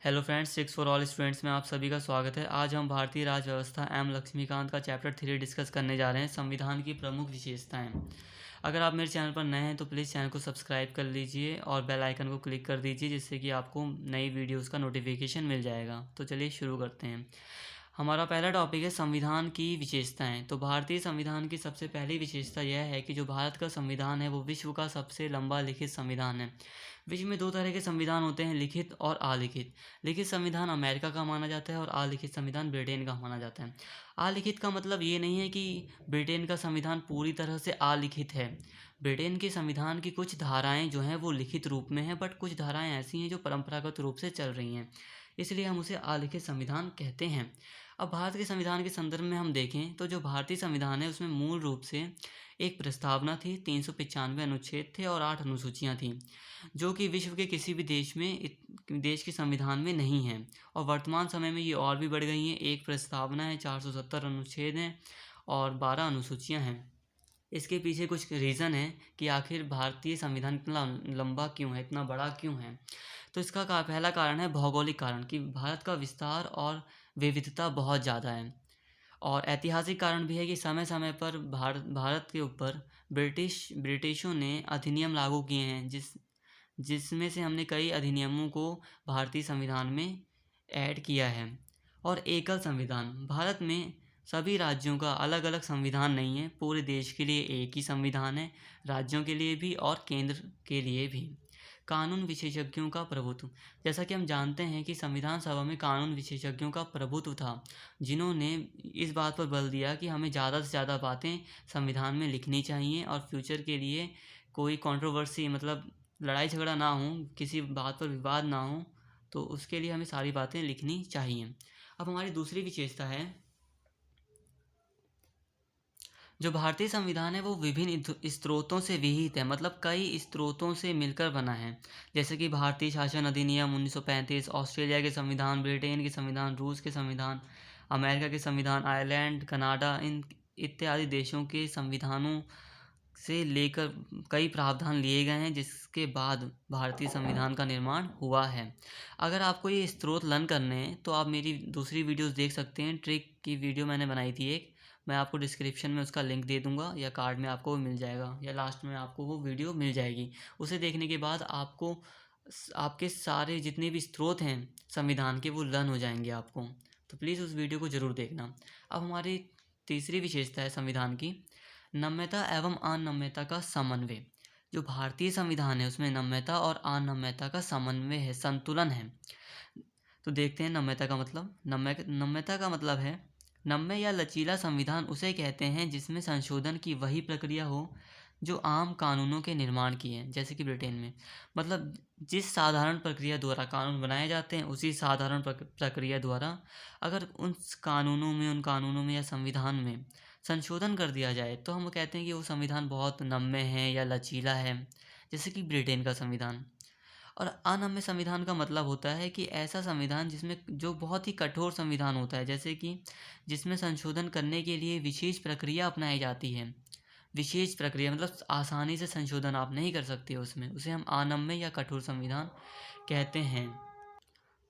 Hello friends, six for all students में आप सभी का स्वागत है। आज हम भारतीय राज्य व्यवस्था एम लक्ष्मीकांत का चैप्टर 3 डिस्कस करने जा रहे हैं, संविधान की प्रमुख विशेषताएं। अगर आप मेरे चैनल पर नए हैं तो प्लीज़ चैनल को सब्सक्राइब कर लीजिए और बेल आइकन को क्लिक कर दीजिए, जिससे कि आपको नई वीडियोज़ का नोटिफिकेशन मिल जाएगा। तो चलिए शुरू करते हैं। हमारा पहला टॉपिक है संविधान की विशेषताएं। तो भारतीय संविधान की सबसे पहली विशेषता यह है कि जो भारत का संविधान है वो विश्व का सबसे लंबा लिखित संविधान है। विश्व में दो तरह के संविधान होते हैं, लिखित और अलिखित। लिखित संविधान अमेरिका का माना जाता है और अलिखित संविधान ब्रिटेन का माना जाता है। अलिखित का मतलब ये नहीं है कि ब्रिटेन का संविधान पूरी तरह से अलिखित है। ब्रिटेन के संविधान की कुछ धाराएं जो हैं वो लिखित रूप में हैं, बट कुछ धाराएं ऐसी हैं जो परंपरागत रूप से चल रही हैं, इसलिए हम उसे अलिखित संविधान कहते हैं। अब भारत के संविधान के संदर्भ में हम देखें तो जो भारतीय संविधान है उसमें मूल रूप से एक प्रस्तावना थी, 395 अनुच्छेद थे और 8 अनुसूचियाँ थीं, जो कि विश्व के किसी भी देश के संविधान में नहीं है। और वर्तमान समय में ये और भी बढ़ गई हैं। एक प्रस्तावना है, 470 अनुच्छेद हैं और 12 अनुसूचियाँ हैं। इसके पीछे कुछ रीज़न है कि आखिर भारतीय संविधान इतना लंबा क्यों है, इतना बड़ा क्यों है। तो इसका पहला कारण है भौगोलिक कारण, कि भारत का विस्तार और विविधता बहुत ज़्यादा है। और ऐतिहासिक कारण भी है कि समय समय पर भारत के ऊपर ब्रिटिशों ने अधिनियम लागू किए हैं, जिसमें से हमने कई अधिनियमों को भारतीय संविधान में ऐड किया है। और एकल संविधान, भारत में सभी राज्यों का अलग अलग संविधान नहीं है, पूरे देश के लिए एक ही संविधान है, राज्यों के लिए भी और केंद्र के लिए भी। कानून विशेषज्ञों का प्रभुत्व, जैसा कि हम जानते हैं कि संविधान सभा में कानून विशेषज्ञों का प्रभुत्व था, जिन्होंने इस बात पर बल दिया कि हमें ज़्यादा से ज़्यादा बातें संविधान में लिखनी चाहिए और फ्यूचर के लिए कोई कंट्रोवर्सी, मतलब लड़ाई झगड़ा ना हो, किसी बात पर विवाद ना हो, तो उसके लिए हमें सारी बातें लिखनी चाहिए। अब हमारी दूसरी विशेषता है, जो भारतीय संविधान है वो विभिन्न स्रोतों से विहित है, मतलब कई स्रोतों से मिलकर बना है। जैसे कि भारतीय शासन अधिनियम 1935, ऑस्ट्रेलिया के संविधान, ब्रिटेन के संविधान, रूस के संविधान, अमेरिका के संविधान, आयरलैंड, कनाडा, इन इत्यादि देशों के संविधानों से लेकर कई प्रावधान लिए गए हैं, जिसके बाद भारतीय संविधान का निर्माण हुआ है। अगर आपको ये स्रोत लर्न करने हैं तो आप मेरी दूसरी वीडियोस देख सकते हैं। ट्रिक की वीडियो मैंने बनाई थी एक, मैं आपको डिस्क्रिप्शन में उसका लिंक दे दूंगा या कार्ड में आपको वो मिल जाएगा या लास्ट में आपको वो वीडियो मिल जाएगी। उसे देखने के बाद आपको आपके सारे जितने भी स्रोत हैं संविधान के वो लर्न हो जाएंगे आपको। तो प्लीज़ उस वीडियो को ज़रूर देखना। अब हमारी तीसरी विशेषता है संविधान की, नम्यता एवं अनम्यता का समन्वय। जो भारतीय संविधान है उसमें नम्यता और अनम्यता का समन्वय है, संतुलन है। तो देखते हैं नम्यता का मतलब। नम्यता का मतलब है, नम्य या लचीला संविधान उसे कहते हैं जिसमें संशोधन की वही प्रक्रिया हो जो आम कानूनों के निर्माण की है, जैसे कि ब्रिटेन में। मतलब जिस साधारण प्रक्रिया द्वारा कानून बनाए जाते हैं उसी साधारण प्रक्रिया द्वारा अगर उन कानूनों में या संविधान में संशोधन कर दिया जाए तो हम कहते हैं कि वो संविधान बहुत नम्य है या लचीला है, जैसे कि ब्रिटेन का संविधान। और अनम्य संविधान का मतलब होता है कि ऐसा संविधान जिसमें जो बहुत ही कठोर संविधान होता है, जैसे कि जिसमें संशोधन करने के लिए विशेष प्रक्रिया अपनाई जाती है। विशेष प्रक्रिया मतलब आसानी से संशोधन आप नहीं कर सकते उसमें, उसे हम अनम्य या कठोर संविधान कहते हैं।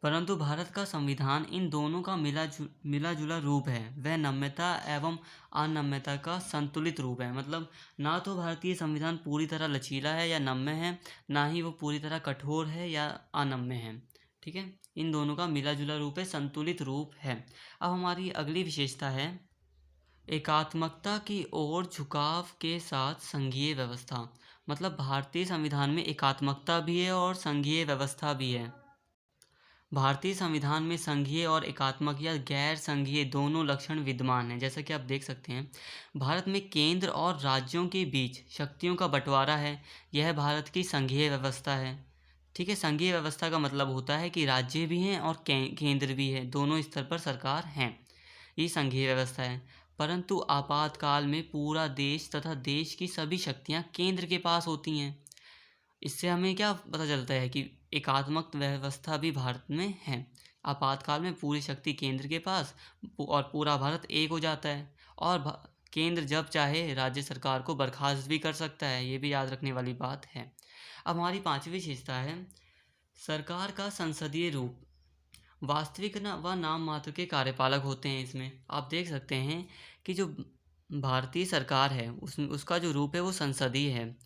परंतु भारत का संविधान इन दोनों का मिला जुला रूप है। वह नम्यता एवं अनम्यता का संतुलित रूप है। मतलब ना तो भारतीय संविधान पूरी तरह लचीला है या नम्य है, ना ही वो पूरी तरह कठोर है या अनम्य है। ठीक है, इन दोनों का मिला जुला रूप है, संतुलित रूप है। अब हमारी अगली विशेषता है एकात्मकता की ओर झुकाव के साथ संघीय व्यवस्था। मतलब भारतीय संविधान में एकात्मकता भी है और संघीय व्यवस्था भी है। भारतीय संविधान में संघीय और एकात्मक या गैर संघीय दोनों लक्षण विद्यमान हैं। जैसा कि आप देख सकते हैं, भारत में केंद्र और राज्यों के बीच शक्तियों का बंटवारा है, यह भारत की संघीय व्यवस्था है। ठीक है, संघीय व्यवस्था का मतलब होता है कि राज्य भी हैं और केंद्र भी है, दोनों स्तर पर सरकार हैं, ये संघीय व्यवस्था है। परंतु आपातकाल में पूरा देश तथा देश की सभी शक्तियाँ केंद्र के पास होती हैं। इससे हमें क्या पता चलता है कि एकात्मक व्यवस्था भी भारत में है। आपातकाल में पूरी शक्ति केंद्र के पास और पूरा भारत एक हो जाता है, और केंद्र जब चाहे राज्य सरकार को बर्खास्त भी कर सकता है, ये भी याद रखने वाली बात है। अब हमारी पांचवी विशेषता है सरकार का संसदीय रूप। वास्तविक व नाम मात्र के कार्यपालक होते हैं इसमें। आप देख सकते हैं कि जो भारतीय सरकार है उसका जो रूप है वो संसदीय है।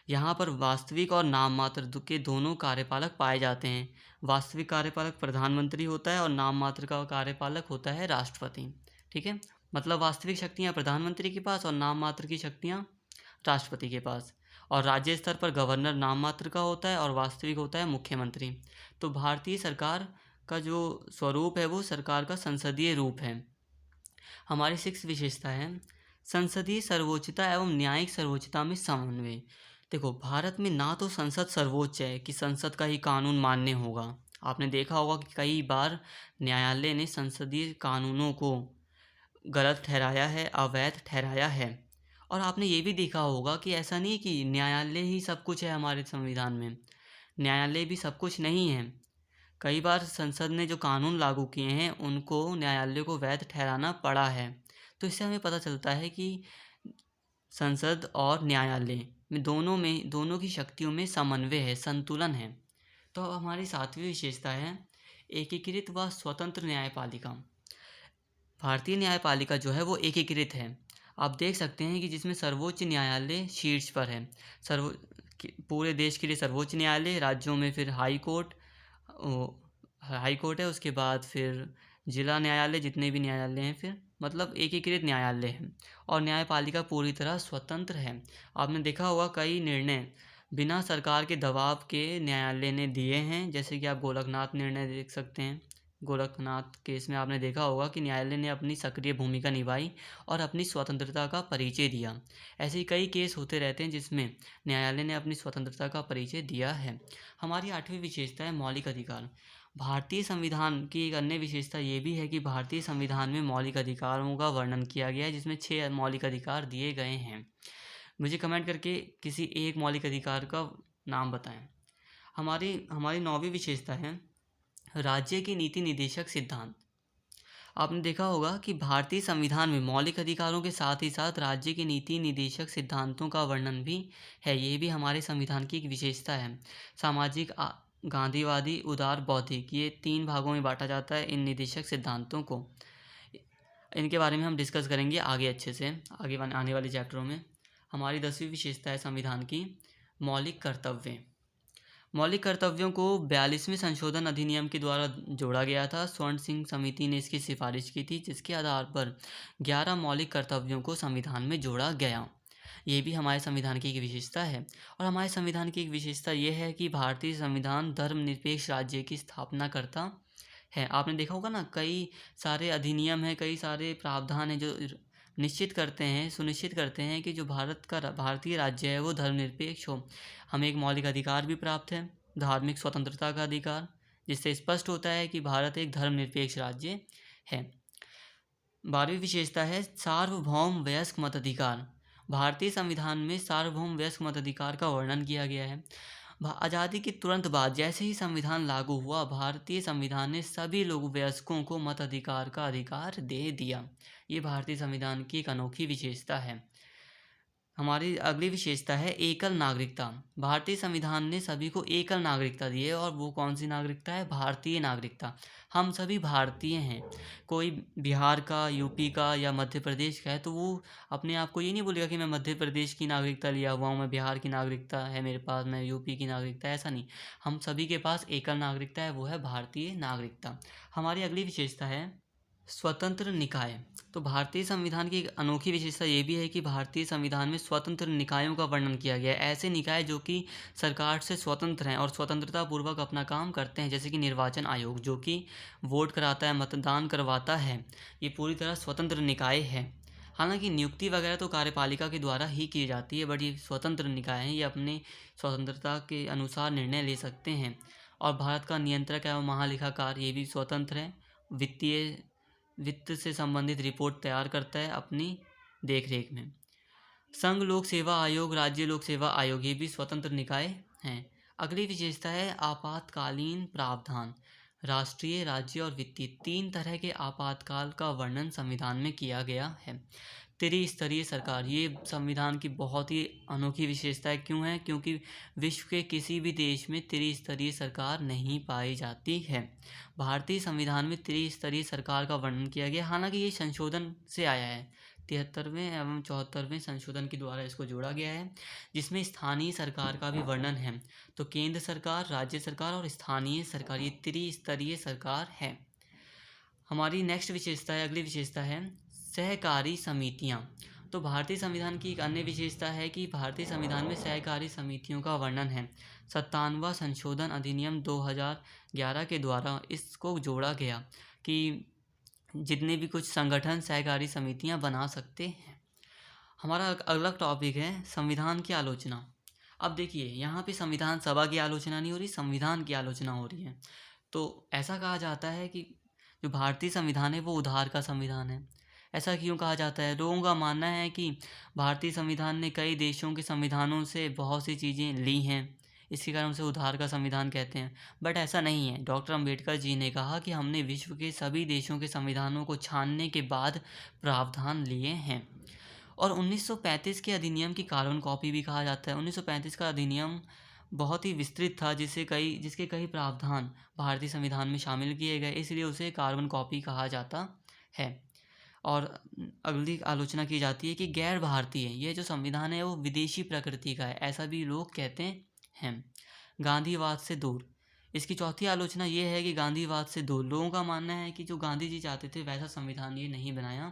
यहाँ पर वास्तविक और नाम मात्र के दोनों कार्यपालक पाए जाते हैं। वास्तविक कार्यपालक प्रधानमंत्री होता है और नाम मात्र का कार्यपालक होता है राष्ट्रपति। ठीक है, मतलब वास्तविक शक्तियाँ प्रधानमंत्री के पास और नाम मात्र की शक्तियाँ राष्ट्रपति के पास। और राज्य स्तर पर गवर्नर नाम मात्र का होता है और वास्तविक होता है मुख्यमंत्री। तो भारतीय सरकार का जो स्वरूप है वो सरकार का संसदीय रूप है। हमारी 6 विशेषता है संसदीय सर्वोच्चता एवं न्यायिक सर्वोच्चता में समन्वय। देखो, भारत में ना तो संसद सर्वोच्च है कि संसद का ही कानून मान्य होगा। आपने देखा होगा कि कई बार न्यायालय ने संसदीय कानूनों को गलत ठहराया है, अवैध ठहराया है। और आपने ये भी देखा होगा कि ऐसा नहीं है कि न्यायालय ही सब कुछ है हमारे संविधान में। न्यायालय भी सब कुछ नहीं है। कई बार संसद ने जो कानून लागू किए हैं उनको न्यायालय को वैध ठहराना पड़ा है। तो इससे हमें पता चलता है कि संसद और न्यायालय में दोनों की शक्तियों में समन्वय है, संतुलन है। तो अब हमारी 7वीं विशेषता है एकीकृत व स्वतंत्र न्यायपालिका। भारतीय न्यायपालिका जो है वो एकीकृत है। आप देख सकते हैं कि जिसमें सर्वोच्च न्यायालय शीर्ष पर है। पूरे देश के लिए सर्वोच्च न्यायालय, राज्यों में फिर हाई कोर्ट है, उसके बाद फिर जिला न्यायालय, जितने भी न्यायालय हैं, फिर मतलब एकीकृत न्यायालय है। और न्यायपालिका पूरी तरह स्वतंत्र है। आपने देखा होगा कई निर्णय बिना सरकार के दबाव के न्यायालय ने दिए हैं, जैसे कि आप गोलकनाथ निर्णय देख सकते हैं। गोरखनाथ केस में आपने देखा होगा कि न्यायालय ने अपनी सक्रिय भूमिका निभाई और अपनी स्वतंत्रता का परिचय दिया। ऐसे ही कई केस होते रहते हैं जिसमें न्यायालय ने अपनी स्वतंत्रता का परिचय दिया है। हमारी 8वीं विशेषता है मौलिक अधिकार। भारतीय संविधान की एक अन्य विशेषता ये भी है कि भारतीय संविधान में मौलिक अधिकारों का वर्णन किया गया है, जिसमें 6 मौलिक अधिकार दिए गए हैं। मुझे कमेंट करके किसी एक मौलिक अधिकार का नाम बताएं। हमारी 9वीं विशेषता है राज्य के नीति निदेशक सिद्धांत। आपने देखा होगा कि भारतीय संविधान में मौलिक अधिकारों के साथ ही साथ राज्य के नीति निदेशक सिद्धांतों का वर्णन भी है। ये भी हमारे संविधान की एक विशेषता है। सामाजिक, गांधीवादी, उदार, बौद्धिक, ये 3 भागों में बांटा जाता है इन निदेशक सिद्धांतों को। इनके बारे में हम डिस्कस करेंगे आगे अच्छे से आगे आने वाले चैप्टरों में। हमारी 10वीं विशेषता है संविधान की मौलिक कर्तव्य। मौलिक कर्तव्यों को 42वें संशोधन अधिनियम के द्वारा जोड़ा गया था। स्वर्ण सिंह समिति ने इसकी सिफारिश की थी, जिसके आधार पर 11 मौलिक कर्तव्यों को संविधान में जोड़ा गया। ये भी हमारे संविधान की एक विशेषता है। और हमारे संविधान की एक विशेषता ये है कि भारतीय संविधान धर्मनिरपेक्ष राज्य की स्थापना करता है। आपने देखा होगा ना, कई सारे अधिनियम हैं, कई सारे प्रावधान हैं जो सुनिश्चित करते हैं कि जो भारतीय राज्य है वो धर्मनिरपेक्ष हो। हमें एक मौलिक अधिकार भी प्राप्त है, धार्मिक स्वतंत्रता का अधिकार, जिससे स्पष्ट होता है कि भारत एक धर्मनिरपेक्ष राज्य है। 12वीं विशेषता है सार्वभौम वयस्क मताधिकार। भारतीय संविधान में सार्वभौम वयस्क मताधिकार का वर्णन किया गया है। आज़ादी के तुरंत बाद जैसे ही संविधान लागू हुआ, भारतीय संविधान ने सभी लोग वयस्कों को मताधिकार का अधिकार दे दिया। ये भारतीय संविधान की एक अनोखी विशेषता है। हमारी अगली विशेषता है एकल नागरिकता। भारतीय संविधान ने सभी को एकल नागरिकता दी है, और वो कौन सी नागरिकता है? भारतीय नागरिकता। हम सभी भारतीय हैं। कोई बिहार का, यूपी का या मध्य प्रदेश का है तो वो अपने आप को ये नहीं बोलेगा कि मैं मध्य प्रदेश की नागरिकता लिया हुआ हूँ, मैं बिहार की नागरिकता है मेरे पास, मैं यूपी की नागरिकता है, ऐसा नहीं। हम सभी के पास एकल नागरिकता है, वो है भारतीय नागरिकता। हमारी अगली विशेषता है स्वतंत्र निकाय। तो भारतीय संविधान की एक अनोखी विशेषता ये भी है कि भारतीय संविधान में स्वतंत्र निकायों का वर्णन किया गया है। ऐसे निकाय जो कि सरकार से स्वतंत्र हैं और स्वतंत्रता पूर्वक अपना काम करते हैं, जैसे कि निर्वाचन आयोग जो कि वोट कराता है, मतदान करवाता है। ये पूरी तरह स्वतंत्र निकाय है। हालांकि नियुक्ति वगैरह तो कार्यपालिका के द्वारा ही की जाती है, बट ये स्वतंत्र निकाय हैं, ये अपने स्वतंत्रता के अनुसार निर्णय ले सकते हैं। और भारत का नियंत्रक एवं महालेखाकार ये भी स्वतंत्र है। वित्त से संबंधित रिपोर्ट तैयार करता है अपनी देखरेख में। संघ लोक सेवा आयोग, राज्य लोक सेवा आयोग, ये भी स्वतंत्र निकाय हैं। अगली विशेषता है आपातकालीन प्रावधान। राष्ट्रीय, राज्य और वित्तीय 3 तरह के आपातकाल का वर्णन संविधान में किया गया है। त्रिस्तरीय सरकार, ये संविधान की बहुत ही अनोखी विशेषता है। क्यों है? क्योंकि विश्व के किसी भी देश में त्रिस्तरीय सरकार नहीं पाई जाती है। भारतीय संविधान में त्रिस्तरीय सरकार का वर्णन किया गया, हालांकि ये संशोधन से आया है। 73वें एवं 74वें संशोधन के द्वारा इसको जोड़ा गया है, जिसमें स्थानीय सरकार का भी वर्णन है। तो केंद्र सरकार, राज्य सरकार और स्थानीय सरकार, ये त्रिस्तरीय सरकार है। हमारी नेक्स्ट विशेषता है, अगली विशेषता है सहकारी समितियाँ। तो भारतीय संविधान की एक अन्य विशेषता है कि भारतीय संविधान में सहकारी समितियों का वर्णन है। 57वां संशोधन अधिनियम 2011 के द्वारा इसको जोड़ा गया कि जितने भी कुछ संगठन सहकारी समितियां बना सकते हैं। हमारा अगला टॉपिक है संविधान की आलोचना। अब देखिए, यहाँ पे संविधान सभा की आलोचना नहीं हो रही, संविधान की आलोचना हो रही है। तो ऐसा कहा जाता है कि जो भारतीय संविधान है वो उधार का संविधान है। ऐसा क्यों कहा जाता है? लोगों का मानना है कि भारतीय संविधान ने कई देशों के संविधानों से बहुत सी चीज़ें ली हैं, इसके कारण उसे उधार का संविधान कहते हैं। बट ऐसा नहीं है। डॉक्टर अंबेडकर जी ने कहा कि हमने विश्व के सभी देशों के संविधानों को छानने के बाद प्रावधान लिए हैं। और 1935 के अधिनियम की कार्बन कॉपी भी कहा जाता है। 1935 का अधिनियम बहुत ही विस्तृत था, जिसके कई प्रावधान भारतीय संविधान में शामिल किए गए, इसलिए उसे कार्बन कॉपी कहा जाता है। और अगली आलोचना की जाती है कि गैर भारतीय, ये जो संविधान है वो विदेशी प्रकृति का है, ऐसा भी लोग कहते हैं। गांधीवाद से दूर, इसकी चौथी आलोचना ये है कि गांधीवाद से दूर। लोगों का मानना है कि जो गांधी जी चाहते थे वैसा संविधान ये नहीं बनाया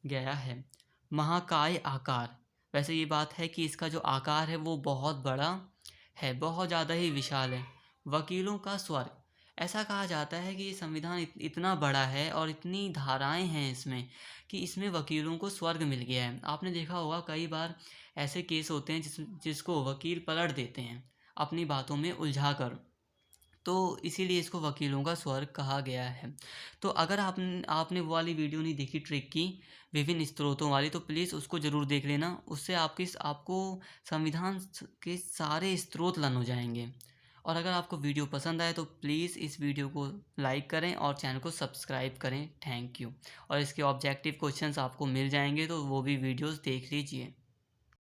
गया है। महाकाय आकार, वैसे ये बात है कि इसका जो आकार है वो बहुत बड़ा है, बहुत ज़्यादा ही विशाल है। वकीलों का स्वर्ग, ऐसा कहा जाता है कि ये संविधान इतना बड़ा है और इतनी धाराएं हैं इसमें कि इसमें वकीलों को स्वर्ग मिल गया है। आपने देखा होगा कई बार ऐसे केस होते हैं जिसको वकील पलट देते हैं अपनी बातों में उलझा कर, तो इसीलिए इसको वकीलों का स्वर्ग कहा गया है। तो अगर आपने वो वाली वीडियो नहीं देखी ट्रिक की, विभिन्न स्रोतों वाली, तो प्लीज़ उसको ज़रूर देख लेना। उससे आपको संविधान के सारे स्रोत लन हो जाएंगे। और अगर आपको वीडियो पसंद आए तो प्लीज़ इस वीडियो को लाइक करें और चैनल को सब्सक्राइब करें। Thank you. और इसके ऑब्जेक्टिव क्वेश्चंस आपको मिल जाएंगे, तो वो भी वीडियोस देख लीजिए।